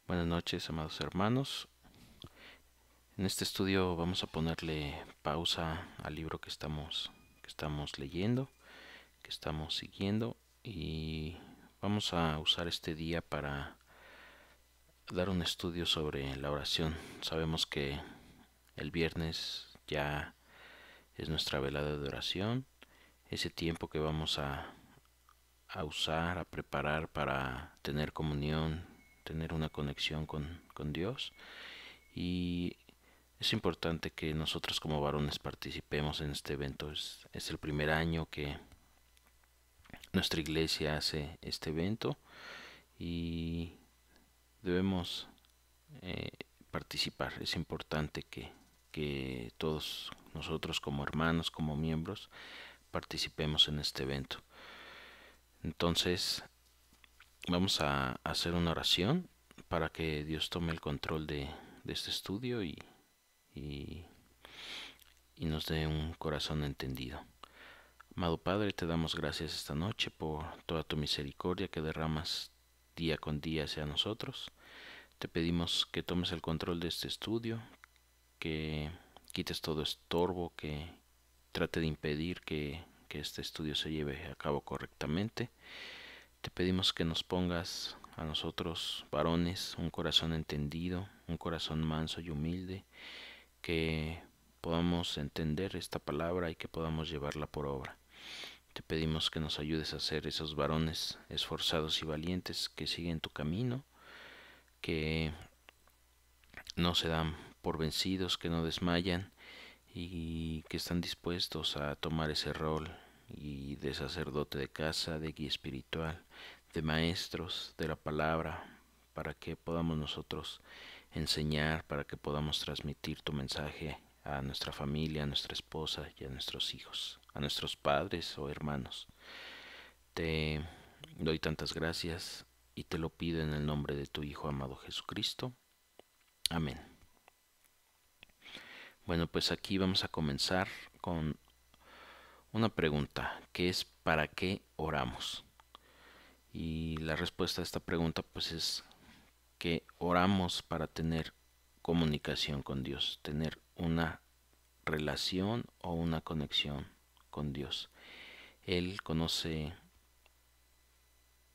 Buenas noches, amados hermanos. En este estudio vamos a ponerle pausa al libro que estamos leyendo, que estamos siguiendo, y vamos a usar este día para dar un estudio sobre la oración. Sabemos que el viernes ya es nuestra velada de oración, ese tiempo que vamos a usar, a preparar para tener comunión, tener una conexión con Dios. Y es importante que nosotros como varones participemos en este evento. Es el primer año que nuestra iglesia hace este evento y debemos eh, participar. Es importante que todos nosotros como hermanos, como miembros, participemos en este evento. Entonces vamos a hacer una oración para que Dios tome el control de este estudio y y nos dé un corazón entendido. Amado Padre, te damos gracias esta noche por toda tu misericordia que derramas día con día hacia nosotros. Te pedimos que tomes el control de este estudio, que quites todo estorbo, que trate de impedir que este estudio se lleve a cabo correctamente. Te pedimos que nos pongas a nosotros, varones, un corazón entendido, un corazón manso y humilde, que podamos entender esta palabra y que podamos llevarla por obra. Te pedimos que nos ayudes a ser esos varones esforzados y valientes que siguen tu camino, que no se dan por vencidos, que no desmayan y que están dispuestos a tomar ese rol y de sacerdote de casa, de guía espiritual, de maestros de la palabra, para que podamos nosotros enseñar, para que podamos transmitir tu mensaje a nuestra familia, a nuestra esposa y a nuestros hijos, a nuestros padres o hermanos. Te doy tantas gracias y te lo pido en el nombre de tu Hijo amado Jesucristo. Amén. Bueno, pues aquí vamos a comenzar con una pregunta, que es ¿para qué oramos? Y la respuesta a esta pregunta pues es que oramos para tener comunicación con Dios, tener una relación o una conexión con Dios. Él conoce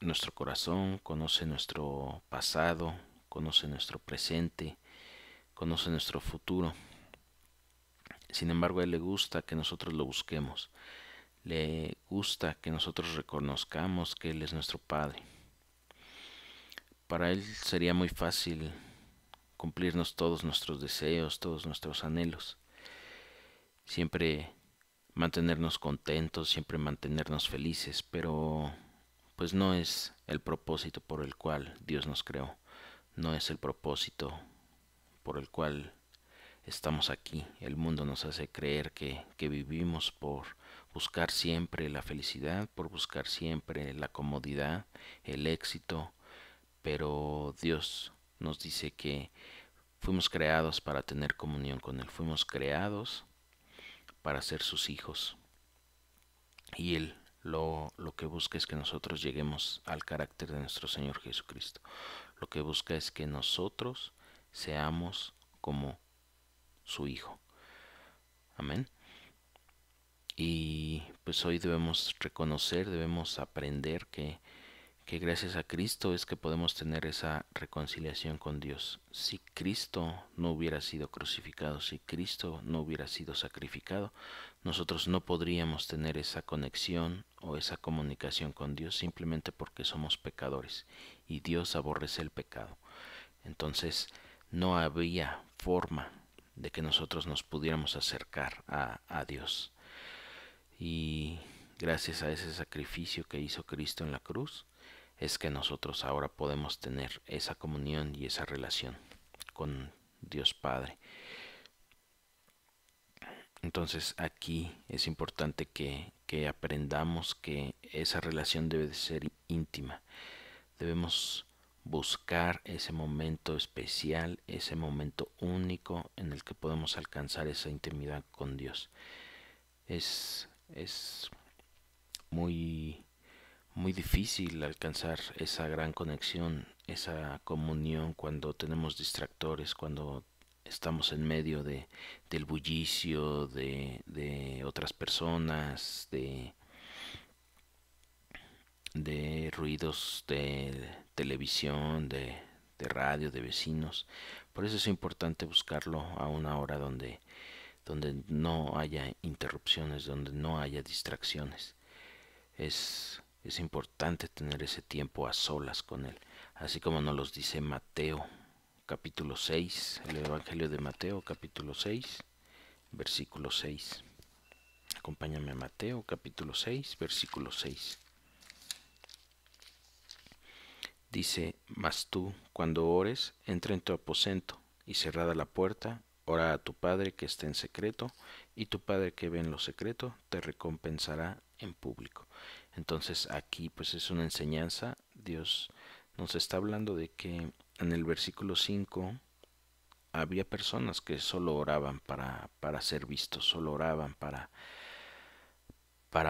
nuestro corazón, conoce nuestro pasado, conoce nuestro presente, conoce nuestro futuro. Sin embargo, a Él le gusta que nosotros lo busquemos. Le gusta que nosotros reconozcamos que Él es nuestro Padre. Para Él sería muy fácil cumplirnos todos nuestros deseos, todos nuestros anhelos. Siempre mantenernos contentos, siempre mantenernos felices, pero pues no es el propósito por el cual Dios nos creó. No es el propósito por el cual estamos aquí. El mundo nos hace creer que vivimos por buscar siempre la felicidad, por buscar siempre la comodidad, el éxito, pero Dios nos dice que fuimos creados para tener comunión con Él, fuimos creados para ser sus hijos y Él lo que busca es que nosotros lleguemos al carácter de nuestro Señor Jesucristo. Lo que busca es que nosotros seamos como su Hijo. Amén. Y pues hoy debemos reconocer, debemos aprender que gracias a Cristo es que podemos tener esa reconciliación con Dios. Si Cristo no hubiera sido crucificado, si Cristo no hubiera sido sacrificado, nosotros no podríamos tener esa conexión o esa comunicación con Dios simplemente porque somos pecadores y Dios aborrece el pecado. Entonces no había forma de que nosotros nos pudiéramos acercar a Dios. Y gracias a ese sacrificio que hizo Cristo en la cruz, es que nosotros ahora podemos tener esa comunión y esa relación con Dios Padre. Entonces aquí es importante que aprendamos que esa relación debe de ser íntima. Debemos buscar ese momento especial, ese momento único en el que podemos alcanzar esa intimidad con Dios. Es muy muy difícil alcanzar esa gran conexión, esa comunión cuando tenemos distractores, cuando estamos en medio del bullicio de otras personas, de ruidos de televisión, de radio, de vecinos. Por eso es importante buscarlo a una hora donde no haya interrupciones, donde no haya distracciones. Es importante tener ese tiempo a solas con Él, así como nos los dice Mateo capítulo 6, el Evangelio de Mateo capítulo 6, versículo 6. Acompáñame a Mateo capítulo 6, versículo 6. Dice: Mas tú, cuando ores, entra en tu aposento, y cerrada la puerta, ora a tu Padre que está en secreto, y tu Padre que ve en lo secreto te recompensará en público. Entonces aquí pues es una enseñanza. Dios nos está hablando de que en el versículo 5 había personas que solo oraban para ser vistos, solo oraban para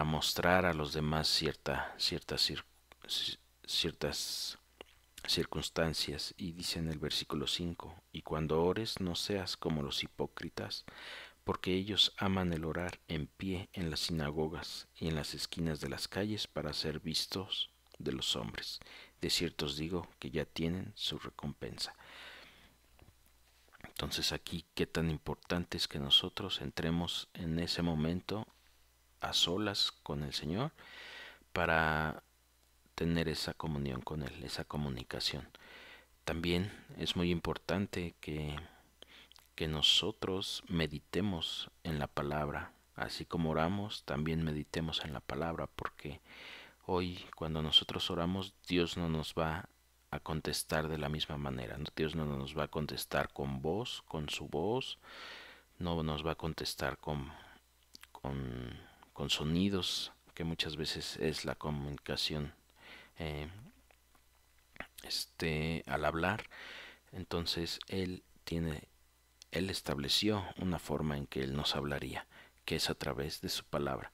mostrar a los demás ciertas circunstancias. Y dice en el versículo 5: y cuando ores no seas como los hipócritas, porque ellos aman el orar en pie en las sinagogas y en las esquinas de las calles para ser vistos de los hombres. De cierto os digo que ya tienen su recompensa. Entonces aquí qué tan importante es que nosotros entremos en ese momento a solas con el Señor para tener esa comunión con Él, esa comunicación. También es muy importante que nosotros meditemos en la palabra, así como oramos, también meditemos en la palabra, porque hoy cuando nosotros oramos, Dios no nos va a contestar de la misma manera, ¿no? Dios no nos va a contestar con voz, con su voz, no nos va a contestar con, con sonidos, que muchas veces es la comunicación eh, al hablar. Entonces Él estableció una forma en que Él nos hablaría, que es a través de su palabra.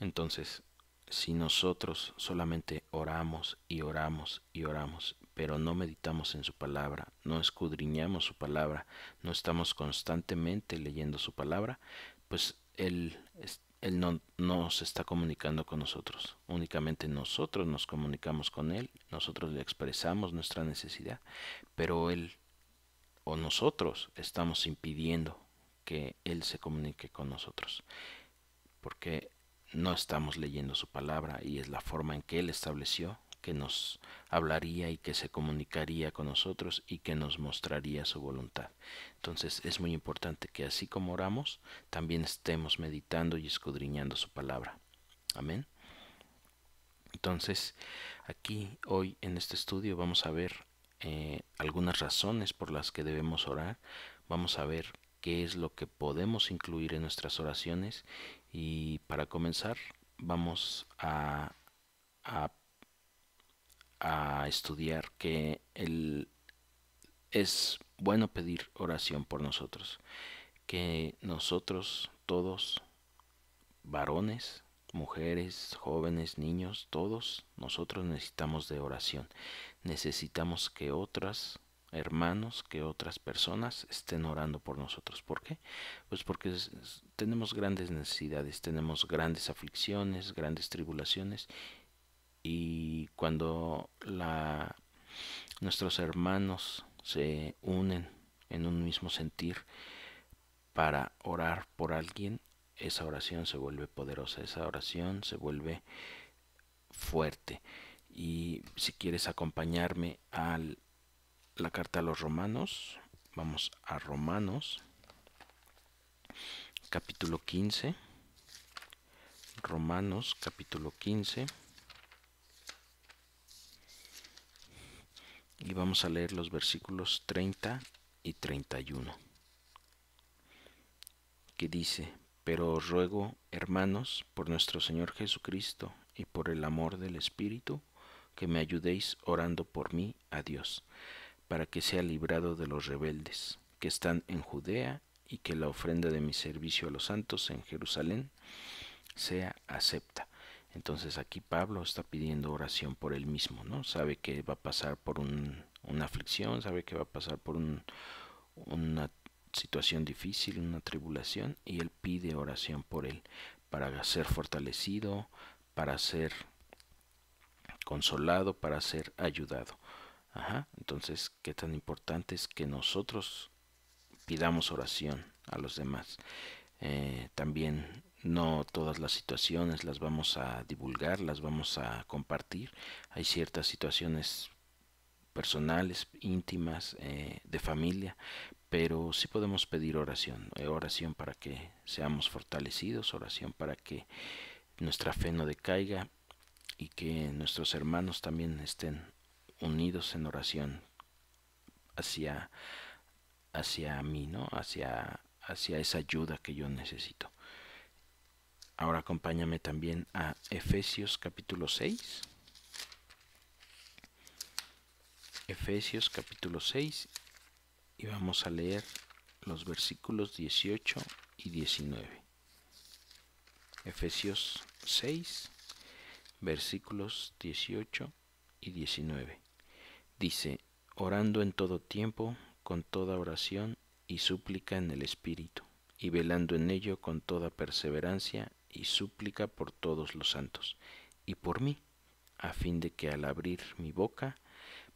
Entonces, si nosotros solamente oramos y oramos y oramos, pero no meditamos en su palabra, no escudriñamos su palabra, no estamos constantemente leyendo su palabra, pues Él no se está comunicando con nosotros. Únicamente nosotros nos comunicamos con Él, nosotros le expresamos nuestra necesidad, pero Él o nosotros estamos impidiendo que Él se comunique con nosotros, porque no estamos leyendo su palabra, y es la forma en que Él estableció que nos hablaría y que se comunicaría con nosotros y que nos mostraría su voluntad. Entonces es muy importante que así como oramos, también estemos meditando y escudriñando su palabra. Amén. Entonces aquí hoy en este estudio vamos a ver algunas razones por las que debemos orar. Vamos a ver qué es lo que podemos incluir en nuestras oraciones, y para comenzar vamos a estudiar que es bueno pedir oración por nosotros, que nosotros todos, varones, mujeres, jóvenes, niños, todos nosotros necesitamos de oración. Necesitamos que otras hermanos, que otras personas estén orando por nosotros. ¿Por qué? Pues porque tenemos grandes necesidades, tenemos grandes aflicciones, grandes tribulaciones, y cuando nuestros hermanos se unen en un mismo sentir para orar por alguien, esa oración se vuelve poderosa, esa oración se vuelve fuerte. Y si quieres acompañarme a la carta a los Romanos, vamos a Romanos capítulo 15. Romanos capítulo 15. Y vamos a leer los versículos 30 y 31, que dice: pero os ruego, hermanos, por nuestro Señor Jesucristo y por el amor del Espíritu, que me ayudéis orando por mí a Dios, para que sea librado de los rebeldes que están en Judea, y que la ofrenda de mi servicio a los santos en Jerusalén sea acepta. Entonces aquí Pablo está pidiendo oración por él mismo, ¿no? Sabe que va a pasar por una aflicción, sabe que va a pasar por una situación difícil, una tribulación, y él pide oración por él, para ser fortalecido, para ser consolado, para ser ayudado. Ajá. Entonces, qué tan importante es que nosotros pidamos oración a los demás. También no todas las situaciones las vamos a divulgar, las vamos a compartir. Hay ciertas situaciones personales, íntimas, de familia, pero sí podemos pedir oración, oración para que seamos fortalecidos, oración para que nuestra fe no decaiga y que nuestros hermanos también estén unidos en oración hacia, hacia mí, ¿no? Hacia esa ayuda que yo necesito. Ahora acompáñame también a Efesios capítulo 6. Efesios capítulo 6 y vamos a leer los versículos 18 y 19. Efesios 6, versículos 18 y 19. Dice, orando en todo tiempo, con toda oración y súplica en el Espíritu, y velando en ello con toda perseverancia y súplica por todos los santos, y por mí, a fin de que al abrir mi boca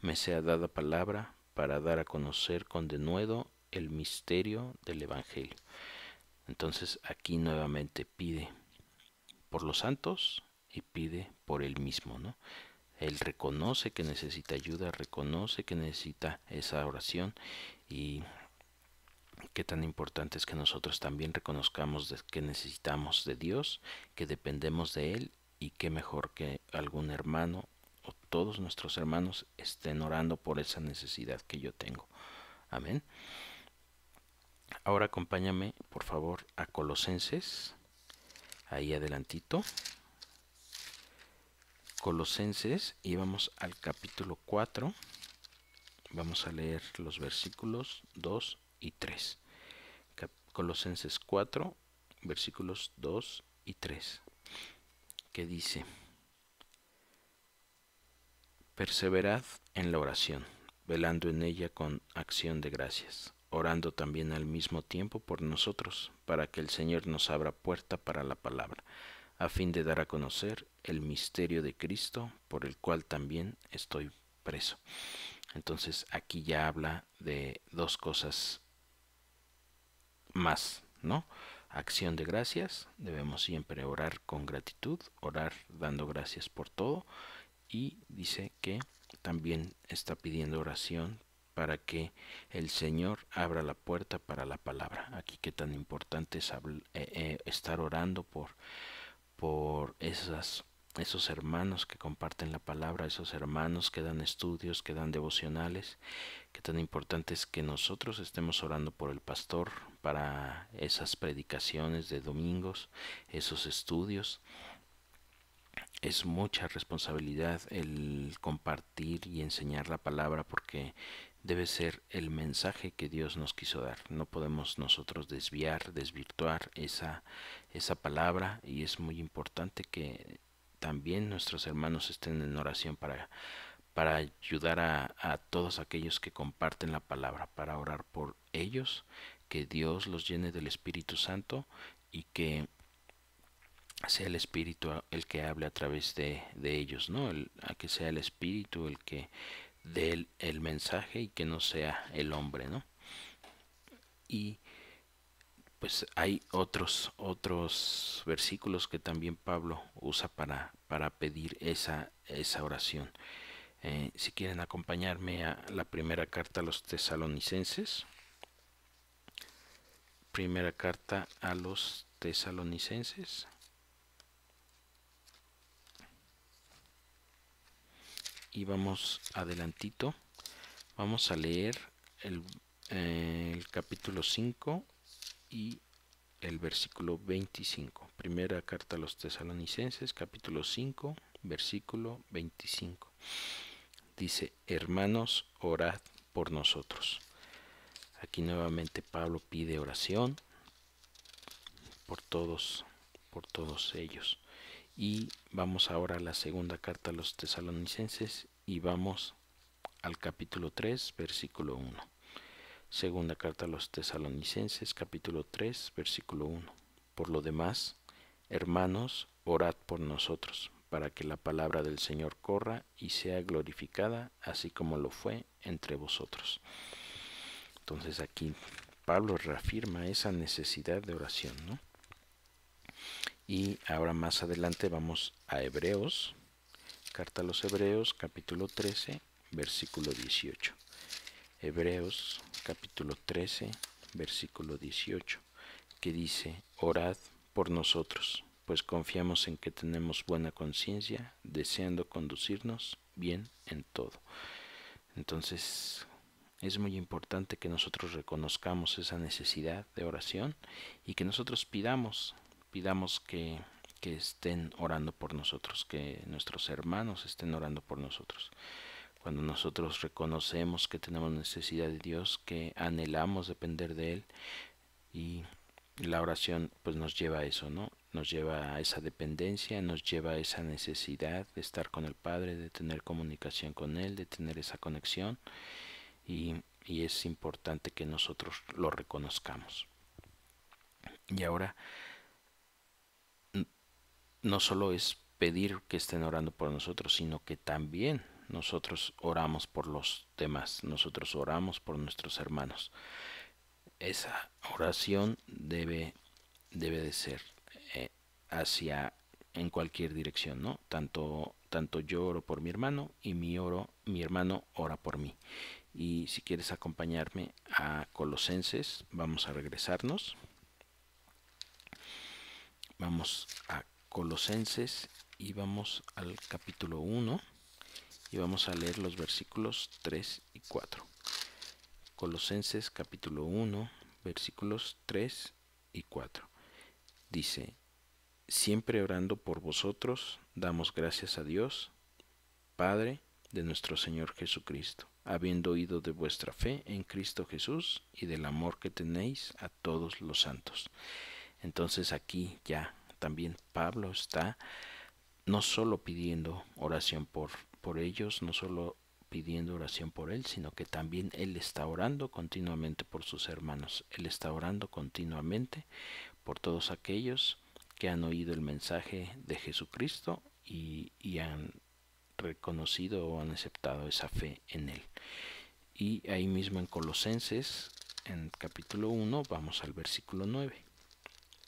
me sea dada palabra para dar a conocer con denuedo el misterio del Evangelio. Entonces aquí nuevamente pide por los santos y pide por él mismo, ¿no? Él reconoce que necesita ayuda, reconoce que necesita esa oración, y qué tan importante es que nosotros también reconozcamos que necesitamos de Dios, que dependemos de Él, y qué mejor que algún hermano o todos nuestros hermanos estén orando por esa necesidad que yo tengo. Amén. Ahora acompáñame por favor a Colosenses, ahí adelantito. Colosenses, y vamos al capítulo 4. Vamos a leer los versículos 2 y 3. Colosenses 4, versículos 2 y 3, que dice: perseverad en la oración, velando en ella con acción de gracias, orando también al mismo tiempo por nosotros, para que el Señor nos abra puerta para la palabra, a fin de dar a conocer el misterio de Cristo, por el cual también estoy preso. Entonces aquí ya habla de dos cosas más, ¿no? Acción de gracias, debemos siempre orar con gratitud, orar dando gracias por todo, y dice que también está pidiendo oración para que el Señor abra la puerta para la palabra. Aquí qué tan importante es estar orando por esos hermanos que comparten la palabra, esos hermanos que dan estudios, que dan devocionales. Qué tan importante es que nosotros estemos orando por el pastor para esas predicaciones de domingos, esos estudios. Es mucha responsabilidad el compartir y enseñar la palabra, porque debe ser el mensaje que Dios nos quiso dar. No podemos nosotros desvirtuar esa palabra, y es muy importante que también nuestros hermanos estén en oración para ayudar a todos aquellos que comparten la palabra, para orar por ellos, que Dios los llene del Espíritu Santo y que sea el Espíritu el que hable a través de ellos, ¿no? A que sea el Espíritu el que dé el mensaje y que no sea el hombre, ¿no? Y pues hay otros versículos que también Pablo usa para pedir esa oración. Si quieren acompañarme a la primera carta a los tesalonicenses. Primera carta a los tesalonicenses. Y vamos adelantito. Vamos a leer el capítulo 5 y el versículo 25. Primera carta a los tesalonicenses, capítulo 5, versículo 25. Dice: hermanos, orad por nosotros. Aquí nuevamente Pablo pide oración por todos ellos. Y vamos ahora a la segunda carta a los tesalonicenses y vamos al capítulo 3, versículo 1. Segunda carta a los tesalonicenses, capítulo 3, versículo 1. Por lo demás, hermanos, orad por nosotros, para que la palabra del Señor corra y sea glorificada, así como lo fue entre vosotros. Entonces aquí Pablo reafirma esa necesidad de oración, ¿no? Y ahora más adelante vamos a Hebreos, carta a los Hebreos, capítulo 13, versículo 18. Hebreos, capítulo 13, versículo 18, que dice: orad por nosotros, pues confiamos en que tenemos buena conciencia, deseando conducirnos bien en todo. Entonces, es muy importante que nosotros reconozcamos esa necesidad de oración y que nosotros pidamos que estén orando por nosotros, que nuestros hermanos estén orando por nosotros. Cuando nosotros reconocemos que tenemos necesidad de Dios, que anhelamos depender de Él, y la oración pues nos lleva a eso, ¿no? Nos lleva a esa dependencia, nos lleva a esa necesidad de estar con el Padre, de tener comunicación con Él, de tener esa conexión, y es importante que nosotros lo reconozcamos. Y ahora, no solo es pedir que estén orando por nosotros, sino que también nosotros oramos por los demás, nosotros oramos por nuestros hermanos. Esa oración debe de ser hacia en cualquier dirección, ¿no? Tanto yo oro por mi hermano y mi hermano ora por mí. Y si quieres acompañarme a Colosenses, vamos a regresarnos. Vamos a Colosenses y vamos al capítulo 1 y vamos a leer los versículos 3 y 4. Colosenses capítulo 1, versículos 3 y 4. Dice: siempre orando por vosotros, damos gracias a Dios, Padre de nuestro Señor Jesucristo, habiendo oído de vuestra fe en Cristo Jesús y del amor que tenéis a todos los santos. Entonces aquí ya también Pablo está no solo pidiendo oración por ellos, no solo pidiendo oración por él, sino que también él está orando continuamente por sus hermanos. Él está orando continuamente por todos aquellos que han oído el mensaje de Jesucristo y han reconocido o han aceptado esa fe en él. Y ahí mismo en Colosenses, en capítulo 1, vamos al versículo 9.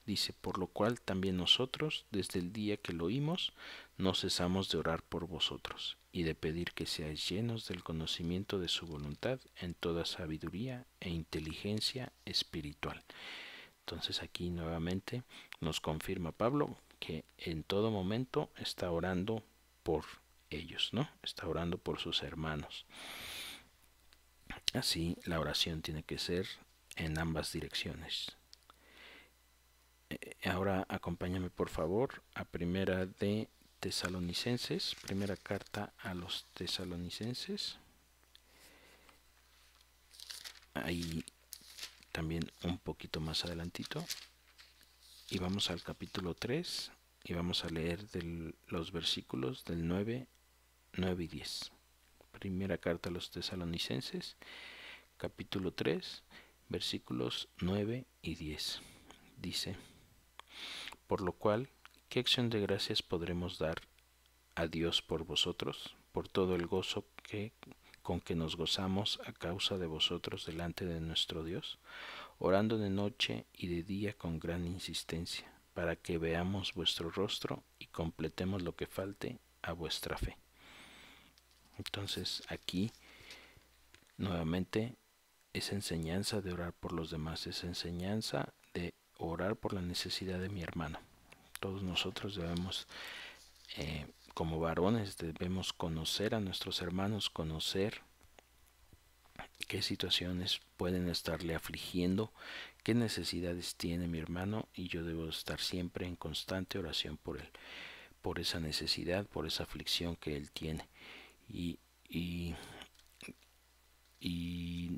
Dice: por lo cual también nosotros, desde el día que lo oímos, no cesamos de orar por vosotros, y de pedir que seáis llenos del conocimiento de su voluntad en toda sabiduría e inteligencia espiritual. Entonces aquí nuevamente nos confirma Pablo que en todo momento está orando por ellos, ¿no? Está orando por sus hermanos. Así la oración tiene que ser en ambas direcciones. Ahora acompáñame por favor a primera de Tesalonicenses, primera carta a los Tesalonicenses. Ahí también un poquito más adelantito. Y vamos al capítulo 3 y vamos a leer los versículos del 9 y 10. Primera carta a los Tesalonicenses, capítulo 3, versículos 9 y 10. Dice: por lo cual, ¿qué acción de gracias podremos dar a Dios por vosotros, por todo el gozo con que nos gozamos a causa de vosotros delante de nuestro Dios, orando de noche y de día con gran insistencia, para que veamos vuestro rostro y completemos lo que falte a vuestra fe? Entonces aquí nuevamente esa enseñanza de orar por los demás, esa enseñanza de orar por la necesidad de mi hermano. Todos nosotros debemos, como varones, debemos conocer a nuestros hermanos, conocer qué situaciones pueden estarle afligiendo, qué necesidades tiene mi hermano, y yo debo estar siempre en constante oración por él, por esa necesidad, por esa aflicción que él tiene. Y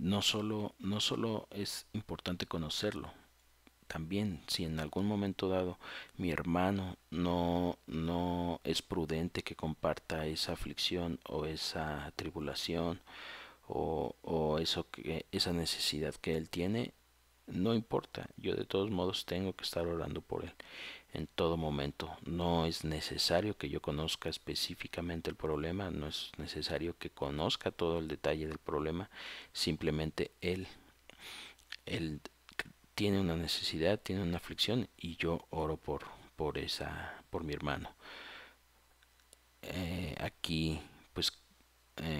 no solo es importante conocerlo, también, si en algún momento dado mi hermano no es prudente que comparta esa aflicción o esa tribulación o esa necesidad que él tiene, no importa, yo de todos modos tengo que estar orando por él en todo momento. No es necesario que yo conozca específicamente el problema, no es necesario que conozca todo el detalle del problema, simplemente él tiene una necesidad, tiene una aflicción y yo oro por mi hermano. Aquí pues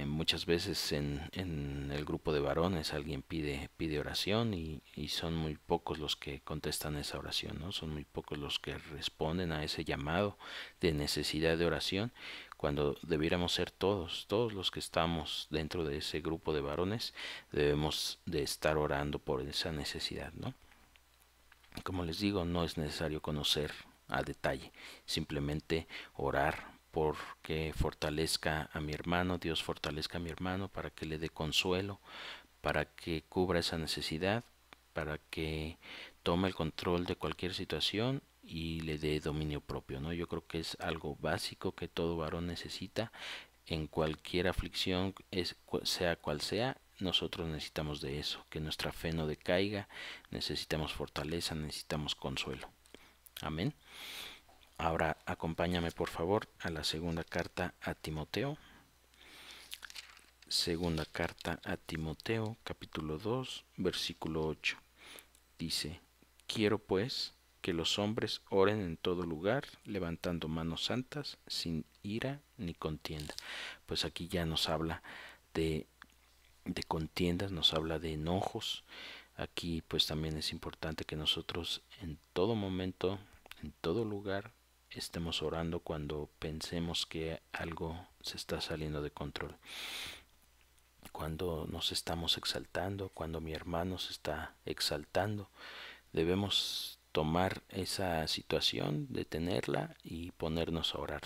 muchas veces en el grupo de varones alguien pide oración y son muy pocos los que contestan esa oración, ¿no? Son muy pocos los que responden a ese llamado de necesidad de oración, cuando debiéramos ser todos los que estamos dentro de ese grupo de varones, debemos de estar orando por esa necesidad, ¿no? Como les digo, no es necesario conocer a detalle, simplemente orar porque fortalezca a mi hermano, Dios fortalezca a mi hermano para que le dé consuelo, para que cubra esa necesidad, para que tome el control de cualquier situación y le dé dominio propio, ¿no? Yo creo que es algo básico que todo varón necesita en cualquier aflicción, sea cual sea. Nosotros necesitamos de eso, que nuestra fe no decaiga, necesitamos fortaleza, necesitamos consuelo. Amén. Ahora acompáñame por favor a la segunda carta a Timoteo. Segunda carta a Timoteo, capítulo 2, versículo 8. Dice: quiero pues que los hombres oren en todo lugar, levantando manos santas, sin ira ni contienda. Pues aquí ya nos habla de contiendas, nos habla de enojos. Aquí pues también es importante que nosotros en todo momento, en todo lugar, estemos orando cuando pensemos que algo se está saliendo de control. Cuando nos estamos exaltando, cuando mi hermano se está exaltando, debemos tomar esa situación, detenerla y ponernos a orar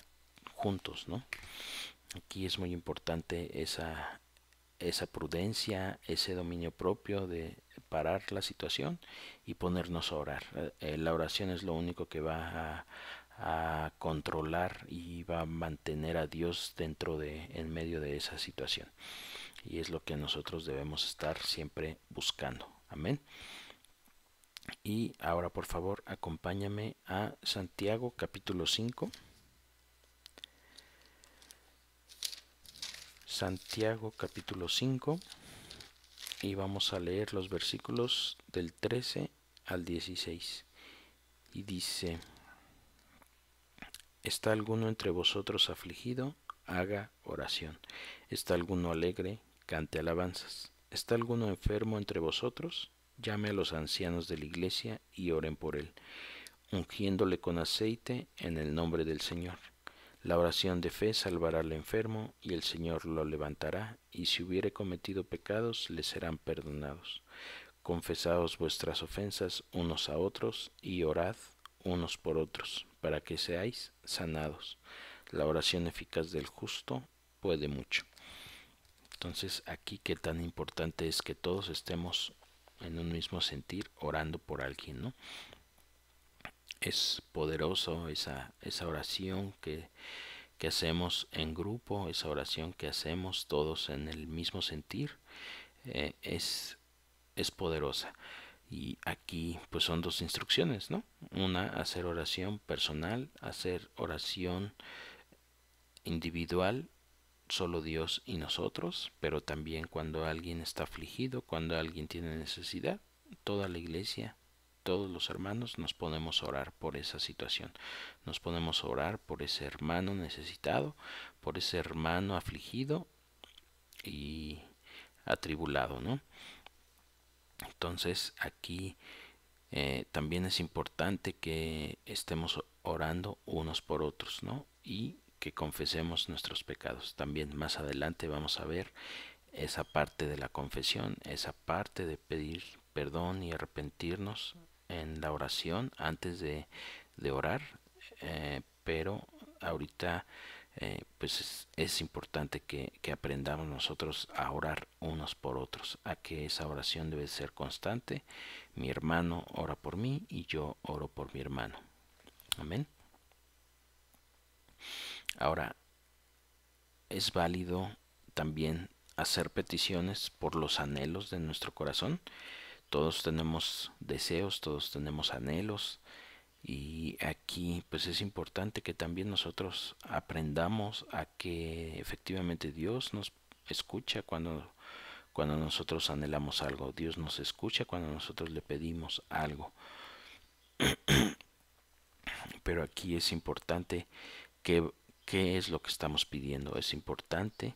juntos, ¿no? Aquí es muy importante esa prudencia, ese dominio propio de parar la situación y ponernos a orar. La oración es lo único que va a controlar y va a mantener a Dios en medio de esa situación. Y es lo que nosotros debemos estar siempre buscando. Amén. Y ahora por favor acompáñame a Santiago capítulo 5. Santiago capítulo 5 y vamos a leer los versículos del 13 al 16. Y dice: ¿está alguno entre vosotros afligido? Haga oración. ¿Está alguno alegre? Cante alabanzas. ¿Está alguno enfermo entre vosotros? Llame a los ancianos de la iglesia y oren por él, ungiéndole con aceite en el nombre del Señor. La oración de fe salvará al enfermo, y el Señor lo levantará, y si hubiere cometido pecados, le serán perdonados. Confesaos vuestras ofensas unos a otros, y orad unos por otros, para que seáis sanados. La oración eficaz del justo puede mucho. Entonces, aquí qué tan importante es que todos estemos en un mismo sentir orando por alguien, ¿no? Es poderoso esa oración que hacemos en grupo, esa oración que hacemos todos en el mismo sentir, es poderosa. Y aquí pues son dos instrucciones, ¿no? Una, hacer oración personal, hacer oración individual, solo Dios y nosotros, pero también cuando alguien está afligido, cuando alguien tiene necesidad, toda la iglesia, todos los hermanos nos ponemos a orar por esa situación, nos ponemos a orar por ese hermano necesitado, por ese hermano afligido y atribulado, ¿no? Entonces aquí también es importante que estemos orando unos por otros, ¿no? Y que confesemos nuestros pecados. También más adelante vamos a ver esa parte de la confesión, esa parte de pedir perdón y arrepentirnos en la oración antes de orar, pero ahorita pues es importante que aprendamos nosotros a orar unos por otros, a que esa oración debe ser constante. Mi hermano ora por mí y yo oro por mi hermano. Amén. Ahora, es válido también hacer peticiones por los anhelos de nuestro corazón. Todos tenemos deseos, todos tenemos anhelos, y aquí pues es importante que también nosotros aprendamos a que efectivamente Dios nos escucha cuando nosotros anhelamos algo. Dios nos escucha cuando nosotros le pedimos algo. Pero aquí es importante que qué es lo que estamos pidiendo. Es importante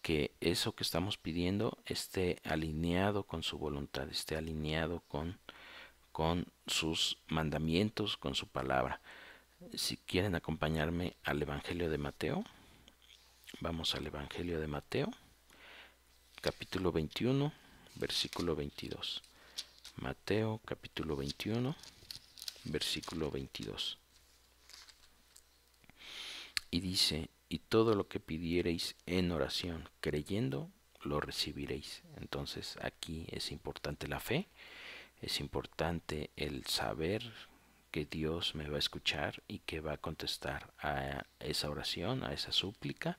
que eso que estamos pidiendo esté alineado con su voluntad, esté alineado con sus mandamientos, con su palabra. Si quieren acompañarme al Evangelio de Mateo, vamos al Evangelio de Mateo, capítulo 21, versículo 22. Mateo, capítulo 21, versículo 22. Y dice, y todo lo que pidiereis en oración, creyendo, lo recibiréis. Entonces aquí es importante la fe, es importante el saber que Dios me va a escuchar y que va a contestar a esa oración, a esa súplica,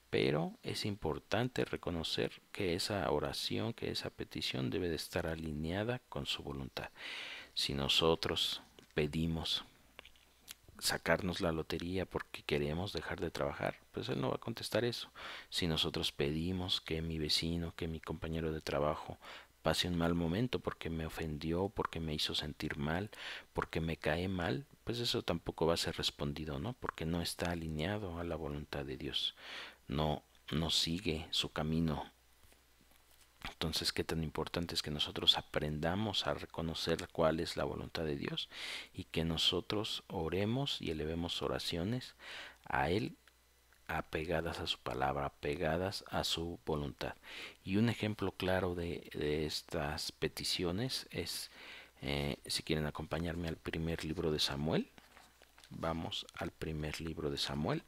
pero es importante reconocer que esa oración, que esa petición debe de estar alineada con su voluntad. Si nosotros pedimos sacarnos la lotería porque queremos dejar de trabajar, pues Él no va a contestar eso. Si nosotros pedimos que mi vecino, que mi compañero de trabajo pase un mal momento porque me ofendió, porque me hizo sentir mal, porque me cae mal, pues eso tampoco va a ser respondido, ¿no? Porque no está alineado a la voluntad de Dios, no sigue su camino. Entonces, qué tan importante es que nosotros aprendamos a reconocer cuál es la voluntad de Dios y que nosotros oremos y elevemos oraciones a Él, apegadas a su palabra, apegadas a su voluntad. Y un ejemplo claro de estas peticiones es, si quieren acompañarme al primer libro de Samuel, vamos al primer libro de Samuel.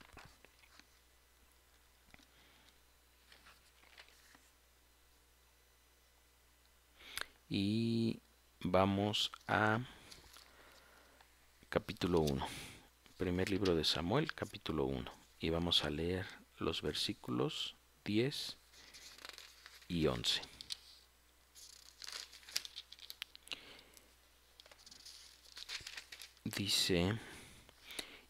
Y vamos a capítulo 1. Primer libro de Samuel, capítulo 1. Y vamos a leer los versículos 10 y 11. Dice,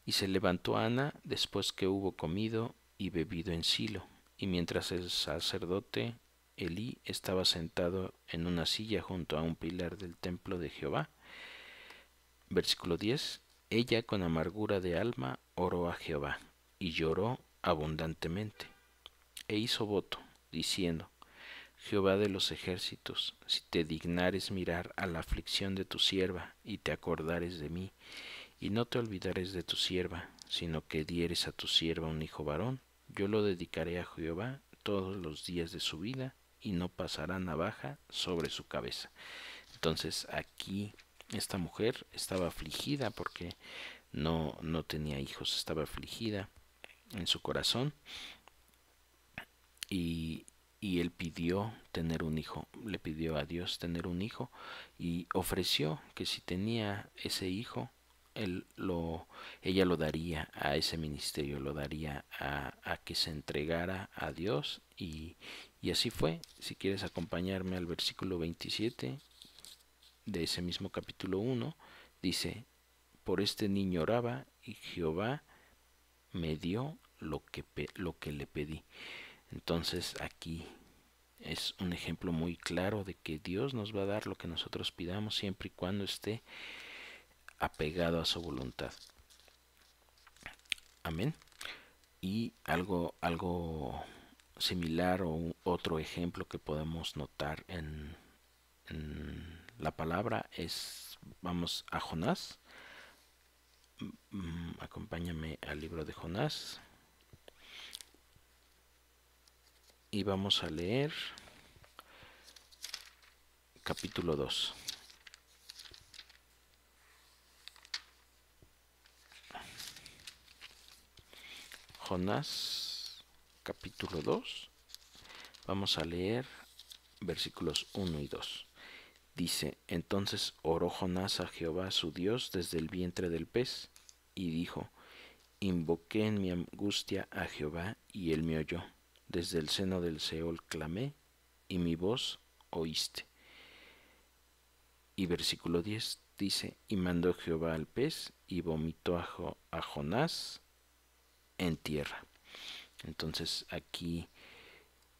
y se levantó Ana después que hubo comido y bebido en Silo, y mientras el sacerdote Elí estaba sentado en una silla junto a un pilar del templo de Jehová. Versículo 10. Ella con amargura de alma oró a Jehová, y lloró abundantemente, e hizo voto, diciendo, Jehová de los ejércitos, si te dignares mirar a la aflicción de tu sierva, y te acordares de mí, y no te olvidares de tu sierva, sino que dieres a tu sierva un hijo varón, yo lo dedicaré a Jehová todos los días de su vida, y no pasará navaja sobre su cabeza. Entonces aquí esta mujer estaba afligida porque no tenía hijos, estaba afligida en su corazón, y, y él pidió tener un hijo, le pidió a Dios tener un hijo y ofreció que si tenía ese hijo, ella lo daría a ese ministerio, lo daría a que se entregara a Dios, y así fue. Si quieres acompañarme al versículo 27 de ese mismo capítulo 1, dice, por este niño oraba y Jehová me dio lo que le pedí. Entonces aquí es un ejemplo muy claro de que Dios nos va a dar lo que nosotros pidamos siempre y cuando esté apegado a su voluntad. Amén. Y algo similar o otro ejemplo que podemos notar en la palabra es, vamos a Jonás. Acompáñame al libro de Jonás y vamos a leer capítulo 2. Jonás capítulo 2. Vamos a leer versículos 1 y 2. Dice: Entonces oró Jonás a Jehová su Dios desde el vientre del pez, y dijo: Invoqué en mi angustia a Jehová, y él me oyó. Desde el seno del Seol clamé, y mi voz oíste. Y versículo 10 dice: Y mandó Jehová al pez, y vomitó a Jonás en tierra. Entonces aquí,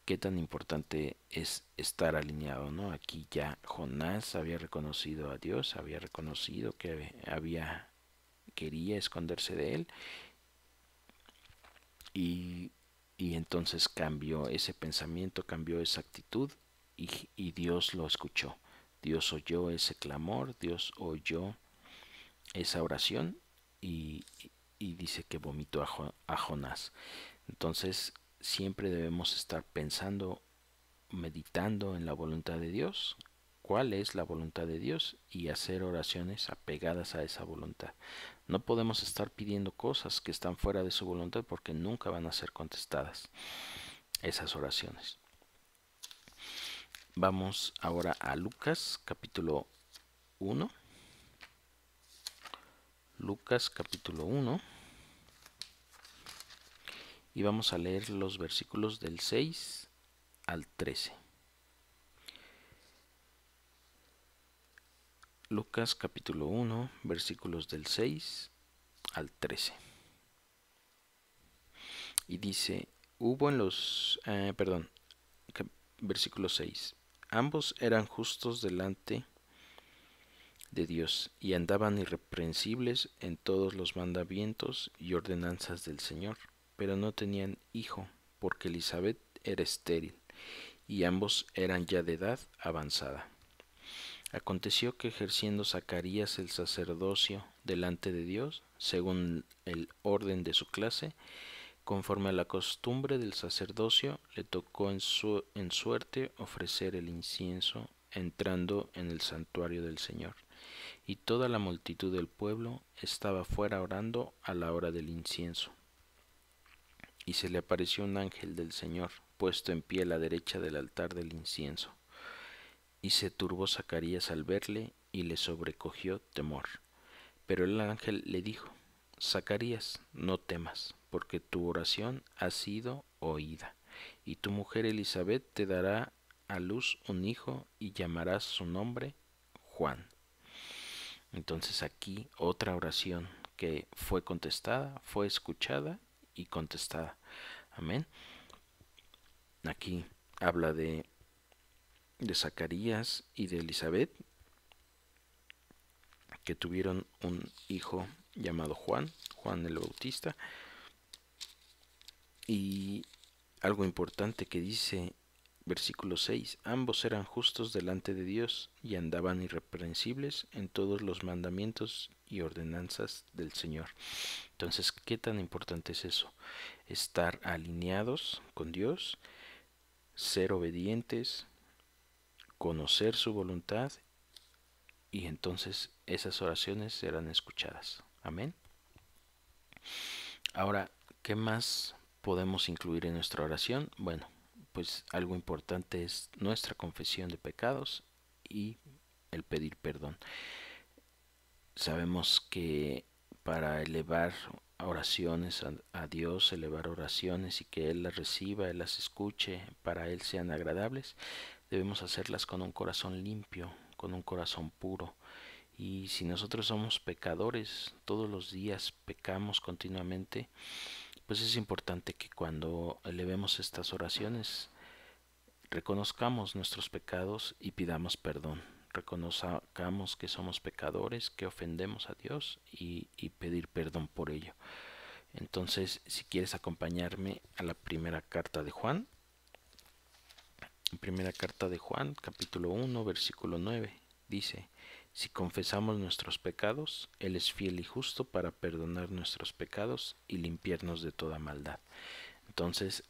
qué tan importante es estar alineado, ¿no? Aquí ya Jonás había reconocido a Dios, había reconocido que quería esconderse de él, y, y entonces cambió ese pensamiento, cambió esa actitud, y Dios lo escuchó. Dios oyó ese clamor, Dios oyó esa oración, y, y dice que vomitó a Jonás. Entonces siempre debemos estar pensando, meditando en la voluntad de Dios, cuál es la voluntad de Dios, y hacer oraciones apegadas a esa voluntad. No podemos estar pidiendo cosas que están fuera de su voluntad, porque nunca van a ser contestadas esas oraciones. Vamos ahora a Lucas capítulo 1. Lucas capítulo 1. Y vamos a leer los versículos del 6 al 13. Lucas capítulo 1, versículos del 6 al 13. Y dice: hubo en los, versículo 6. Ambos eran justos delante de Dios, y andaban irreprensibles en todos los mandamientos y ordenanzas del Señor, pero no tenían hijo, porque Elisabet era estéril, y ambos eran ya de edad avanzada. Aconteció que, ejerciendo Zacarías el sacerdocio delante de Dios, según el orden de su clase, conforme a la costumbre del sacerdocio, le tocó en suerte ofrecer el incienso entrando en el santuario del Señor. Y toda la multitud del pueblo estaba fuera orando a la hora del incienso. Y se le apareció un ángel del Señor, puesto en pie a la derecha del altar del incienso. Y se turbó Zacarías al verle, y le sobrecogió temor. Pero el ángel le dijo: Zacarías, no temas, porque tu oración ha sido oída, y tu mujer Elisabet te dará a luz un hijo, y llamarás su nombre Juan. Entonces aquí otra oración que fue contestada, fue escuchada y contestada. Amén. Aquí habla de Zacarías y de Elisabet, que tuvieron un hijo llamado Juan el Bautista. Y algo importante que dice versículo 6: ambos eran justos delante de Dios, y andaban irreprensibles en todos los mandamientos y ordenanzas del Señor. Entonces, ¿qué tan importante es eso? Estar alineados con Dios, ser obedientes, conocer su voluntad, y entonces esas oraciones serán escuchadas. Amén. Ahora, ¿qué más podemos incluir en nuestra oración? Bueno, pues algo importante es nuestra confesión de pecados y el pedir perdón. Sabemos que para elevar oraciones a Dios, elevar oraciones y que Él las reciba, Él las escuche, para Él sean agradables, debemos hacerlas con un corazón limpio, con un corazón puro. Y si nosotros somos pecadores, todos los días pecamos continuamente, pues es importante que cuando elevemos estas oraciones reconozcamos nuestros pecados y pidamos perdón. Reconozcamos que somos pecadores, que ofendemos a Dios, y pedir perdón por ello. Entonces, si quieres acompañarme a la primera carta de Juan, primera carta de Juan, capítulo 1, versículo 9, dice: si confesamos nuestros pecados, Él es fiel y justo para perdonar nuestros pecados y limpiarnos de toda maldad. Entonces,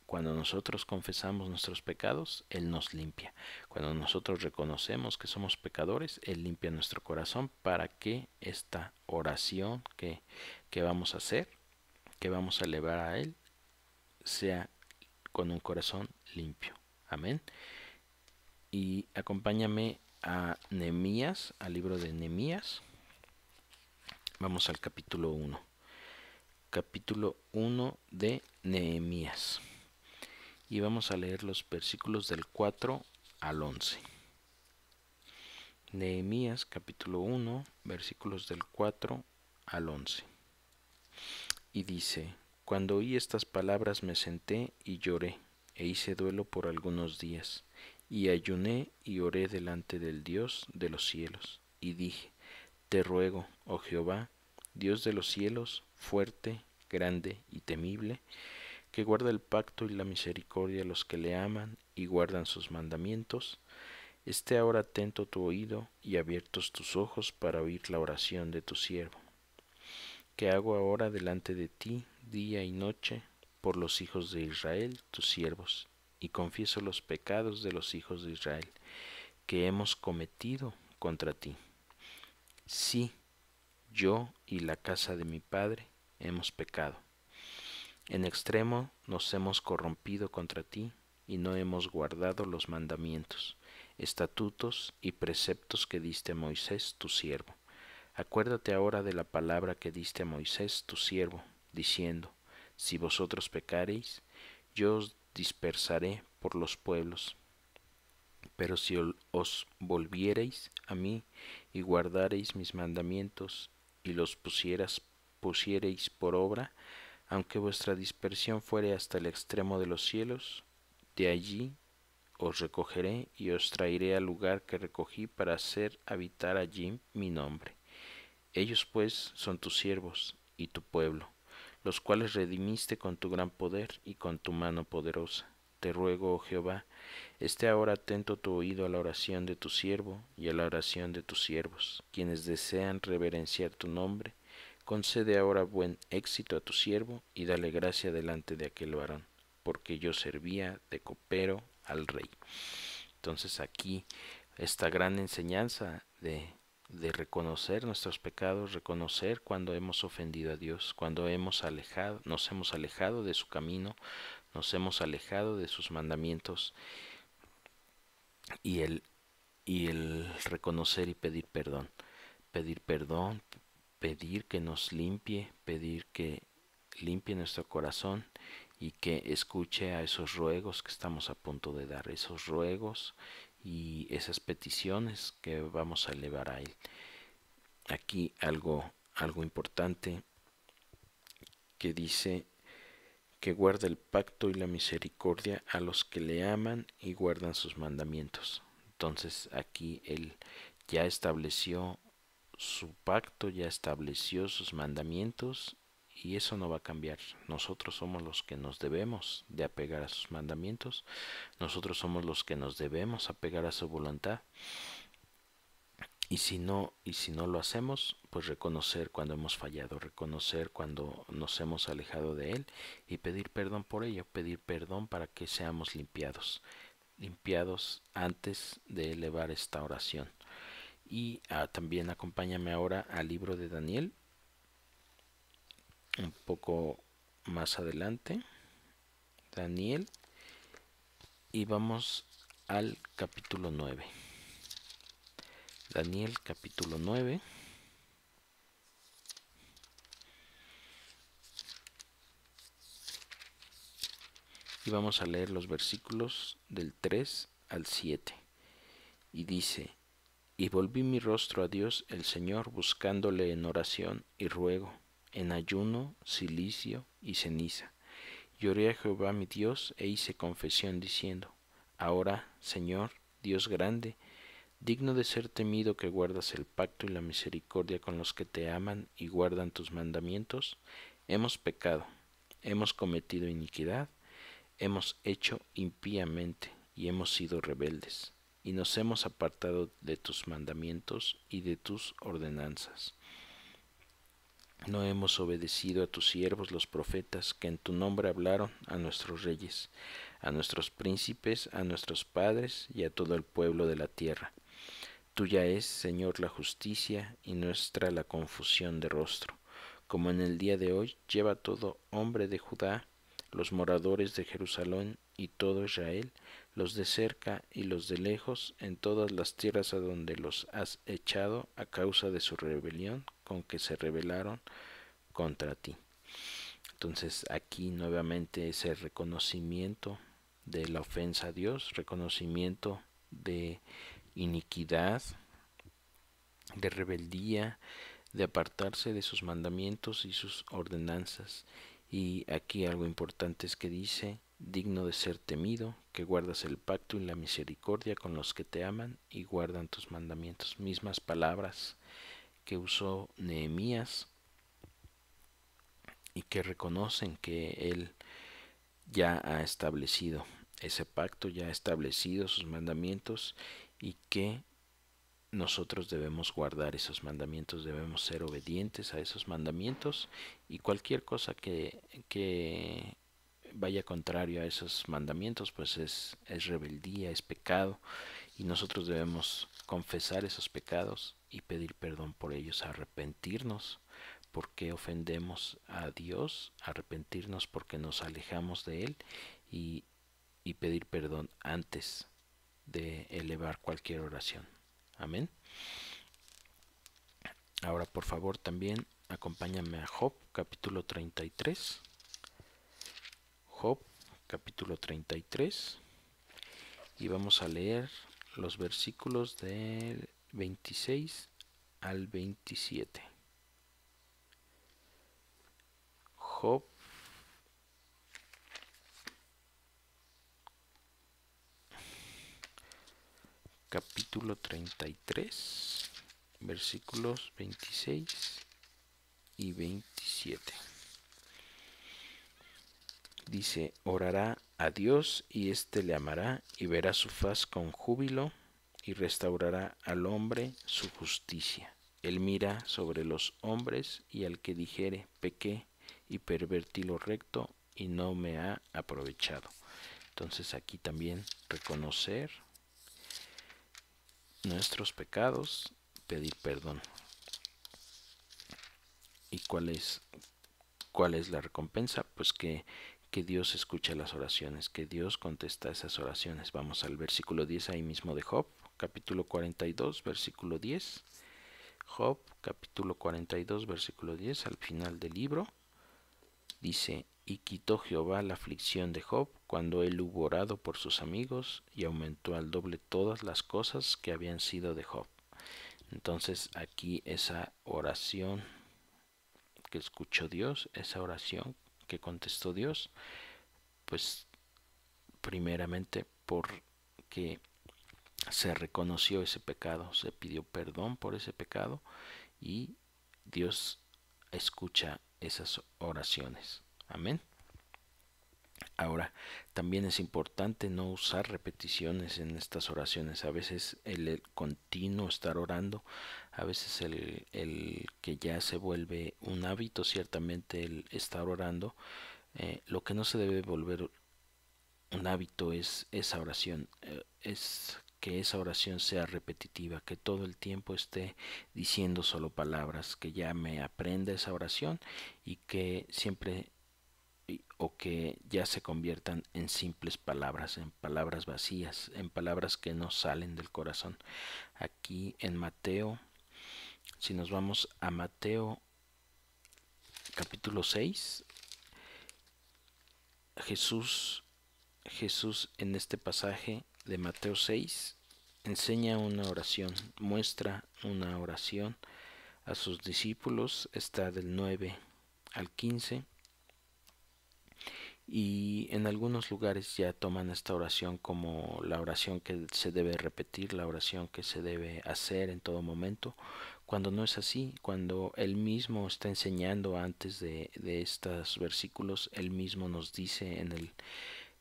cuando nosotros confesamos nuestros pecados, Él nos limpia. Cuando nosotros reconocemos que somos pecadores, Él limpia nuestro corazón para que esta oración que vamos a hacer, que vamos a elevar a Él sea con un corazón limpio. Amén. Y acompáñame a Nehemías, al libro de Nehemías. Vamos al capítulo 1. Capítulo 1 de Nehemías. Y vamos a leer los versículos del 4 al 11. Nehemías capítulo 1, versículos del 4 al 11. Y dice: Cuando oí estas palabras me senté y lloré, e hice duelo por algunos días, y ayuné y oré delante del Dios de los cielos, y dije: Te ruego, oh Jehová, Dios de los cielos, fuerte, grande y temible, que guarda el pacto y la misericordia a los que le aman y guardan sus mandamientos, esté ahora atento tu oído y abiertos tus ojos para oír la oración de tu siervo, que hago ahora delante de ti día y noche por los hijos de Israel, tus siervos, y confieso los pecados de los hijos de Israel que hemos cometido contra ti. Sí, yo y la casa de mi padre hemos pecado. En extremo nos hemos corrompido contra ti y no hemos guardado los mandamientos, estatutos y preceptos que diste a Moisés tu siervo. Acuérdate ahora de la palabra que diste a Moisés tu siervo, diciendo: Si vosotros pecareis, yo os dispersaré por los pueblos. Pero si os volviereis a mí y guardareis mis mandamientos y los pusiereis por obra, aunque vuestra dispersión fuere hasta el extremo de los cielos, de allí os recogeré y os traeré al lugar que recogí para hacer habitar allí mi nombre. Ellos pues son tus siervos y tu pueblo, los cuales redimiste con tu gran poder y con tu mano poderosa. Te ruego, oh Jehová, esté ahora atento tu oído a la oración de tu siervo y a la oración de tus siervos, quienes desean reverenciar tu nombre. Concede ahora buen éxito a tu siervo y dale gracia delante de aquel varón, porque yo servía de copero al rey. Entonces aquí esta gran enseñanza de reconocer nuestros pecados, reconocer cuando hemos ofendido a Dios, cuando nos hemos alejado de su camino, nos hemos alejado de sus mandamientos, y el reconocer y pedir perdón, pedir que nos limpie, pedir que limpie nuestro corazón y que escuche a esos ruegos que estamos a punto de dar, esos ruegos y esas peticiones que vamos a elevar a Él. Aquí algo importante que dice que guarda el pacto y la misericordia a los que le aman y guardan sus mandamientos. Entonces aquí Él ya estableció su pacto, ya estableció sus mandamientos, y eso no va a cambiar. Nosotros somos los que nos debemos de apegar a sus mandamientos, nosotros somos los que nos debemos apegar a su voluntad. Y si no lo hacemos, pues reconocer cuando hemos fallado, reconocer cuando nos hemos alejado de Él y pedir perdón por ello, pedir perdón para que seamos limpiados antes de elevar esta oración. Y también acompáñame ahora al libro de Daniel, un poco más adelante, Daniel, y vamos al capítulo 9. Daniel capítulo 9. Y vamos a leer los versículos del 3 al 7. Y dice: Y volví mi rostro a Dios el Señor, buscándole en oración y ruego, en ayuno, cilicio y ceniza. Y oré a Jehová mi Dios e hice confesión diciendo: Ahora, Señor, Dios grande, digno de ser temido, que guardas el pacto y la misericordia con los que te aman y guardan tus mandamientos, hemos pecado, hemos cometido iniquidad, hemos hecho impíamente y hemos sido rebeldes, y nos hemos apartado de tus mandamientos y de tus ordenanzas. No hemos obedecido a tus siervos los profetas, que en tu nombre hablaron a nuestros reyes, a nuestros príncipes, a nuestros padres y a todo el pueblo de la tierra. Tuya es, Señor, la justicia y nuestra la confusión de rostro. como en el día de hoy, lleva todo hombre de Judá, los moradores de Jerusalén y todo Israel, los de cerca y los de lejos, en todas las tierras a donde los has echado a causa de su rebelión con que se rebelaron contra ti. Entonces aquí nuevamente ese reconocimiento de la ofensa a Dios, reconocimiento de iniquidad, de rebeldía, de apartarse de sus mandamientos y sus ordenanzas. Y aquí algo importante es que dice, digno de ser temido, que guardas el pacto y la misericordia con los que te aman y guardan tus mandamientos. Mismas palabras que usó Nehemías y que reconocen que él ya ha establecido ese pacto, ya ha establecido sus mandamientos y que nosotros debemos guardar esos mandamientos, debemos ser obedientes a esos mandamientos y cualquier cosa que vaya contrario a esos mandamientos pues es rebeldía, es pecado y nosotros debemos confesar esos pecados y pedir perdón por ellos, arrepentirnos porque ofendemos a Dios, arrepentirnos porque nos alejamos de Él y, y pedir perdón antes de elevar cualquier oración. Amén. Ahora por favor también acompáñame a Job capítulo 33. Job capítulo 33 y vamos a leer los versículos del 26 al 27. Job capítulo 33 versículos 26 y 27. Dice, orará a Dios y éste le amará y verá su faz con júbilo y restaurará al hombre su justicia. Él mira sobre los hombres y al que dijere, pequé y pervertí lo recto y no me ha aprovechado. Entonces aquí también reconocer nuestros pecados, pedir perdón. ¿Y cuál es la recompensa? Pues que Dios escucha las oraciones, que Dios contesta esas oraciones. Vamos al versículo 10 ahí mismo de Job, capítulo 42, versículo 10. Job, capítulo 42, versículo 10, al final del libro, dice, y quitó Jehová la aflicción de Job cuando él hubo orado por sus amigos y aumentó al doble todas las cosas que habían sido de Job. Entonces aquí esa oración que escuchó Dios, esa oración que contestó Dios, pues primeramente porque se reconoció ese pecado, se pidió perdón por ese pecado y Dios escucha esas oraciones. Amén. Ahora, también es importante no usar repeticiones en estas oraciones. A veces el continuo estar orando, a veces el que ya se vuelve un hábito, ciertamente el estar orando, lo que no se debe volver un hábito es esa oración, es que esa oración sea repetitiva, que todo el tiempo esté diciendo solo palabras, que ya me aprenda esa oración y que siempre o que ya se conviertan en simples palabras, en palabras vacías, en palabras que no salen del corazón. Aquí en Mateo, si nos vamos a Mateo capítulo 6, Jesús en este pasaje de Mateo 6 enseña una oración, muestra una oración a sus discípulos, está del 9 al 15 y en algunos lugares ya toman esta oración como la oración que se debe repetir, la oración que se debe hacer en todo momento, cuando no es así, cuando él mismo está enseñando antes de estos versículos, él mismo nos dice en el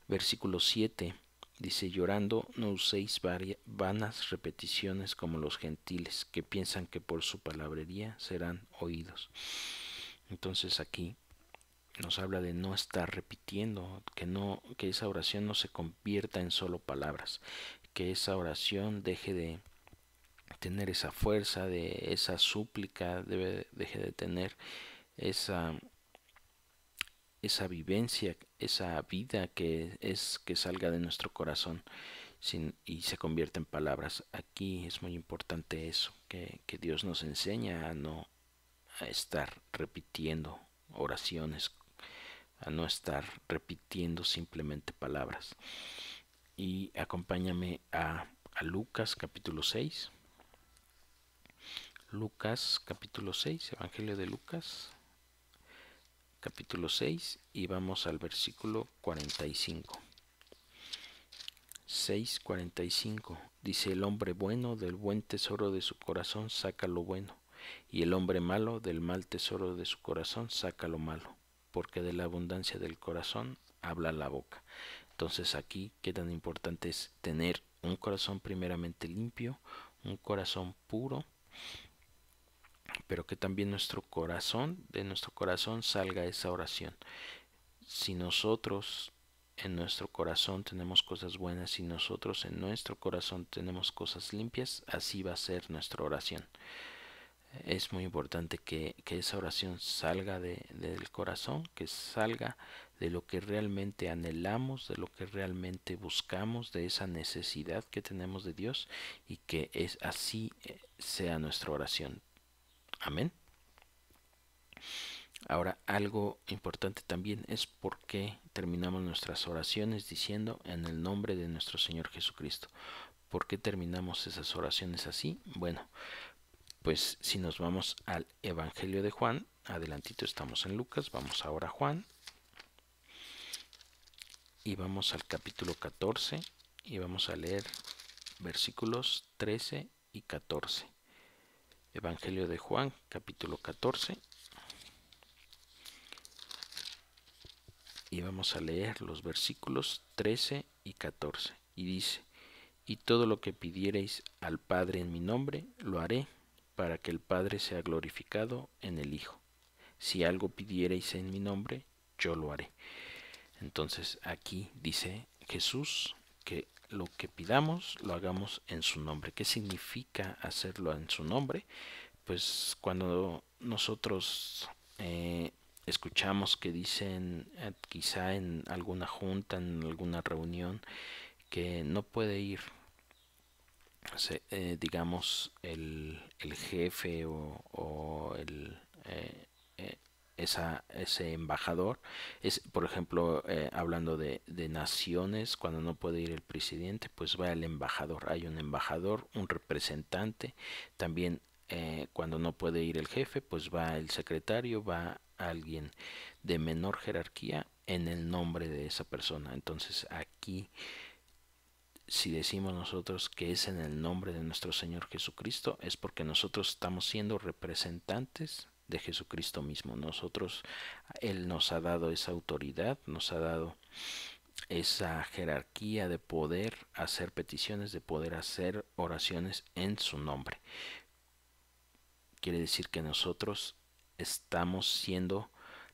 versículo 7, dice, llorando no uséis vanas repeticiones como los gentiles, que piensan que por su palabrería serán oídos. Entonces aquí nos habla de no estar repitiendo, que esa oración no se convierta en solo palabras, que esa oración deje de tener esa fuerza, de esa súplica, deje de tener esa, esa vivencia, esa vida que salga de nuestro corazón y se convierte en palabras. Aquí es muy importante eso, que Dios nos enseña a no a estar repitiendo oraciones, a no estar repitiendo simplemente palabras. Y acompáñame a Lucas capítulo 6. Lucas capítulo 6, Evangelio de Lucas capítulo 6 y vamos al versículo 45. 6:45 dice: el hombre bueno del buen tesoro de su corazón saca lo bueno, y el hombre malo del mal tesoro de su corazón saca lo malo, porque de la abundancia del corazón habla la boca. Entonces aquí qué tan importante es tener un corazón primeramente limpio, un corazón puro, pero que también de nuestro corazón salga esa oración. Si nosotros en nuestro corazón tenemos cosas buenas, si nosotros en nuestro corazón tenemos cosas limpias, así va a ser nuestra oración. Es muy importante que esa oración salga del corazón, que salga de lo que realmente anhelamos, de lo que realmente buscamos, de esa necesidad que tenemos de Dios, y que es así sea nuestra oración. Amén. Ahora, algo importante también es por qué terminamos nuestras oraciones diciendo en el nombre de nuestro Señor Jesucristo. ¿Por qué terminamos esas oraciones así? Bueno, pues si nos vamos al Evangelio de Juan, adelantito estamos en Lucas, vamos ahora a Juan y vamos al capítulo 14 y vamos a leer versículos 13 y 14. Evangelio de Juan, capítulo 14. Y vamos a leer los versículos 13 y 14. Y dice: y todo lo que pidiereis al Padre en mi nombre, lo haré, para que el Padre sea glorificado en el Hijo. Si algo pidiereis en mi nombre, yo lo haré. Entonces aquí dice Jesús que lo que pidamos lo hagamos en su nombre. ¿Qué significa hacerlo en su nombre? Pues cuando nosotros escuchamos que dicen quizá en alguna junta, en alguna reunión, que no puede ir, digamos, el jefe o eh, ese embajador, es, por ejemplo, hablando de naciones, cuando no puede ir el presidente, pues va el embajador. Hay un embajador, un representante. También cuando no puede ir el jefe, pues va el secretario, va alguien de menor jerarquía en el nombre de esa persona. Entonces aquí, si decimos nosotros que es en el nombre de nuestro Señor Jesucristo, es porque nosotros estamos siendo representantes de Jesucristo mismo. Nosotros, Él nos ha dado esa autoridad, nos ha dado esa jerarquía de poder hacer peticiones, de poder hacer oraciones en su nombre. Quiere decir que nosotros estamos siendo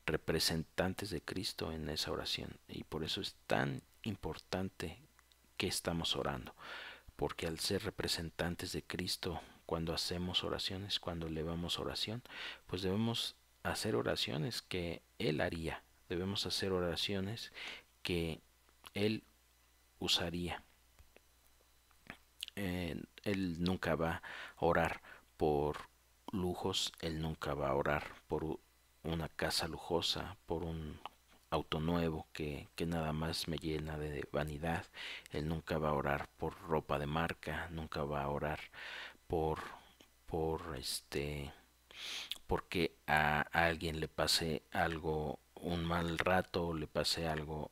representantes de Cristo en esa oración, y por eso es tan importante que estamos orando, porque al ser representantes de Cristo, cuando hacemos oraciones, cuando elevamos oración, pues debemos hacer oraciones que Él haría, debemos hacer oraciones que Él usaría. Él nunca va a orar por lujos, Él nunca va a orar por una casa lujosa, por un auto nuevo que nada más me llena de vanidad. Él nunca va a orar por ropa de marca, nunca va a orar por por porque a alguien le pase algo, un mal rato, le pase algo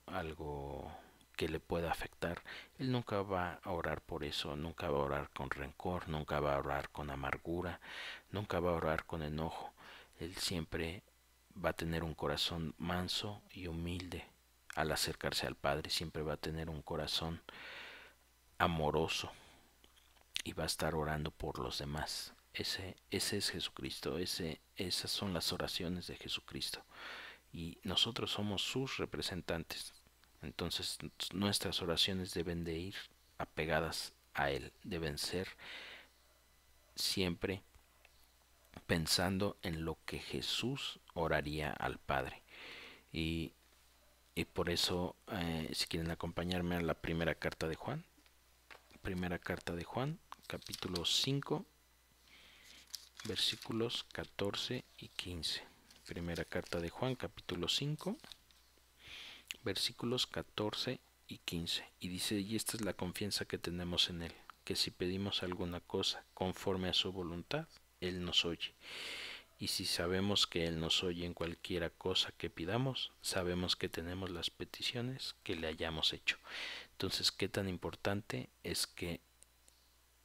que le pueda afectar. Él nunca va a orar por eso, nunca va a orar con rencor, nunca va a orar con amargura, nunca va a orar con enojo. Él siempre va a tener un corazón manso y humilde. Al acercarse al Padre siempre va a tener un corazón amoroso y va a estar orando por los demás. Ese es Jesucristo, esas son las oraciones de Jesucristo. Y nosotros somos sus representantes. Entonces nuestras oraciones deben de ir apegadas a Él, deben ser siempre pensando en lo que Jesús oraría al Padre. Y, y por eso, si quieren acompañarme a la primera carta de Juan, capítulo 5, versículos 14 y 15. Primera carta de Juan, capítulo 5, versículos 14 y 15. Y dice, y esta es la confianza que tenemos en Él, que si pedimos alguna cosa conforme a su voluntad, Él nos oye. Y si sabemos que Él nos oye en cualquiera cosa que pidamos, sabemos que tenemos las peticiones que le hayamos hecho. Entonces, ¿qué tan importante es que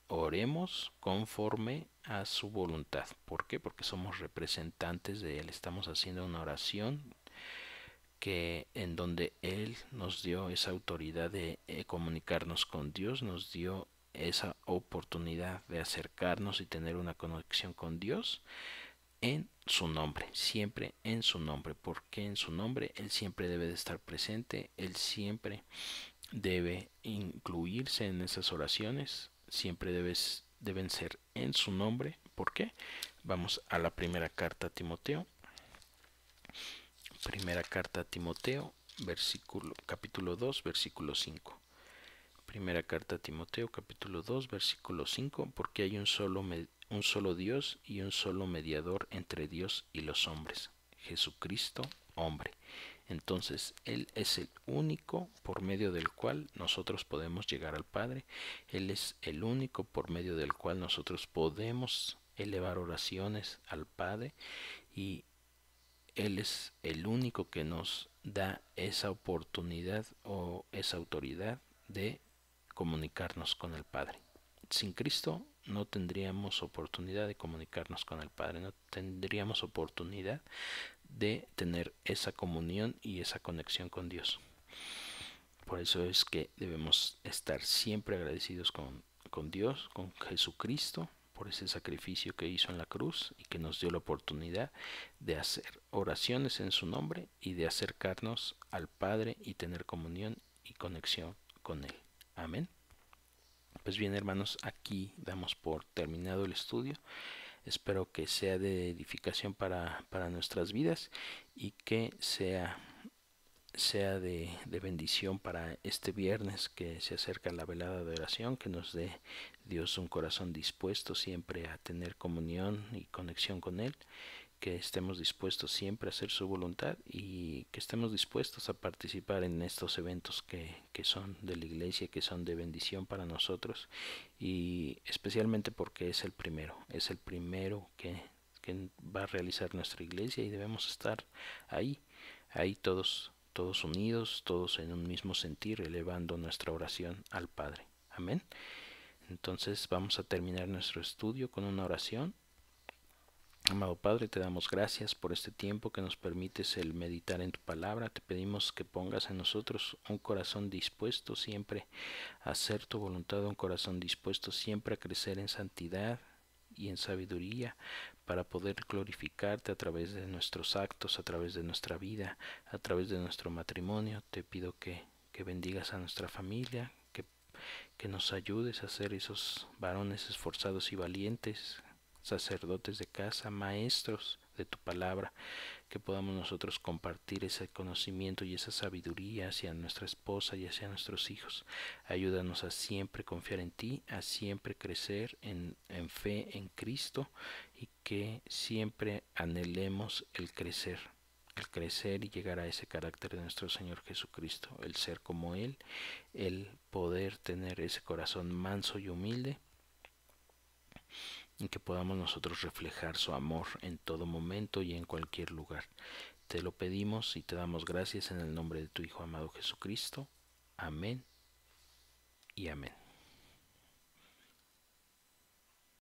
oremos conforme a su voluntad? ¿Por qué? Porque somos representantes de Él. Estamos haciendo una oración que en donde Él nos dio esa autoridad de comunicarnos con Dios, nos dio esa oportunidad de acercarnos y tener una conexión con Dios en su nombre, siempre en su nombre, porque en su nombre Él siempre debe de estar presente, Él siempre debe incluirse en esas oraciones, siempre deben ser en su nombre. ¿Por qué? Vamos a la primera carta a Timoteo. Primera carta a Timoteo, capítulo 2, versículo 5. Primera carta a Timoteo, capítulo 2, versículo 5, porque hay un solo Dios y un solo mediador entre Dios y los hombres, Jesucristo, hombre. Entonces, Él es el único por medio del cual nosotros podemos llegar al Padre. Él es el único por medio del cual nosotros podemos elevar oraciones al Padre, y Él es el único que nos da esa oportunidad o esa autoridad de comunicarnos con el Padre. Sin Cristo no tendríamos oportunidad de comunicarnos con el Padre, no tendríamos oportunidad de tener esa comunión y esa conexión con Dios. Por eso es que debemos estar siempre agradecidos con Dios, con Jesucristo, por ese sacrificio que hizo en la cruz y que nos dio la oportunidad de hacer oraciones en su nombre y de acercarnos al Padre y tener comunión y conexión con Él. Amén. Pues bien, hermanos, aquí damos por terminado el estudio. Espero que sea de edificación para nuestras vidas y que sea de bendición para este viernes que se acerca la velada de oración, que nos dé Dios un corazón dispuesto siempre a tener comunión y conexión con Él, que estemos dispuestos siempre a hacer su voluntad y que estemos dispuestos a participar en estos eventos que son de la iglesia, que son de bendición para nosotros, y especialmente porque es el primero que va a realizar nuestra iglesia, y debemos estar ahí todos unidos, todos en un mismo sentir, elevando nuestra oración al Padre. Amén. Entonces vamos a terminar nuestro estudio con una oración. Amado Padre, te damos gracias por este tiempo que nos permites el meditar en tu palabra. Te pedimos que pongas en nosotros un corazón dispuesto siempre a hacer tu voluntad, un corazón dispuesto siempre a crecer en santidad y en sabiduría, para poder glorificarte a través de nuestros actos, a través de nuestra vida, a través de nuestro matrimonio. Te pido que bendigas a nuestra familia, que nos ayudes a ser esos varones esforzados y valientes, sacerdotes de casa, maestros de tu palabra, que podamos nosotros compartir ese conocimiento y esa sabiduría hacia nuestra esposa y hacia nuestros hijos. Ayúdanos a siempre confiar en ti, a siempre crecer en fe en Cristo, y que siempre anhelemos el crecer y llegar a ese carácter de nuestro Señor Jesucristo, el ser como Él, el poder tener ese corazón manso y humilde, y que podamos nosotros reflejar su amor en todo momento y en cualquier lugar. Te lo pedimos y te damos gracias en el nombre de tu Hijo amado Jesucristo. Amén y amén.